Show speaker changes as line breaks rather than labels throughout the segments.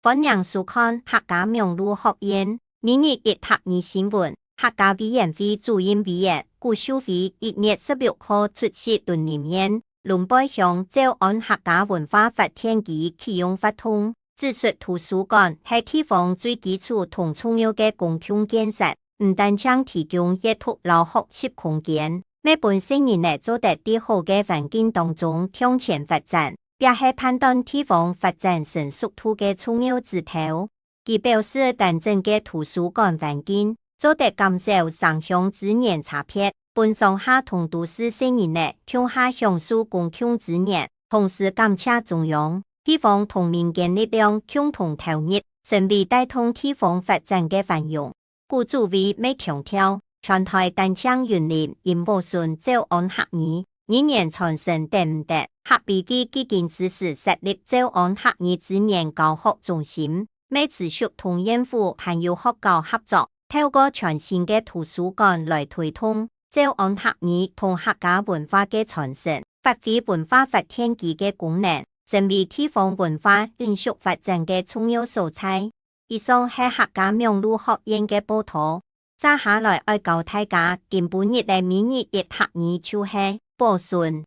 本人收看客家名錄學院2月1學二新聞，客家委員會主任委員顧秀惠1月16號出席論壇宴，論背向照按客家文化發展及啟用法通，指出圖書館係地方最基礎同重要嘅公共建設，唔單將提供閱讀和學習空間，每本成人嚟做得啲好嘅環境當中向前發展，也係判斷地方發展成熟度嘅重要指標。佢表示，當整個圖書館環境做得減少城鄉資源差別，本莊下同都市成人嚟向下享受公共資源，同時感謝中央、地方同民間力量共同投入，成為帶動地方發展嘅繁榮。顧主委未強調，全台單槍園林應保順照按學院，2年傳承得唔得？客委會基金支持設立照按學院資源教學中心，未持續同縣府還有學校合作，透過全新嘅圖書館來推動照按學院同客家文化嘅傳承，發揮文化發展基嘅功能，成為地方文化延續發展嘅重要素材。以上係客家名錄學院嘅報道。接下來愛教大家今本日嘅2月1學院就係保順，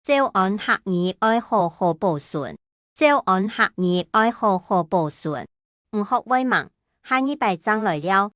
照按學院愛好好保順，照按學院愛好好保順。唔學為盲，下一拜章來了。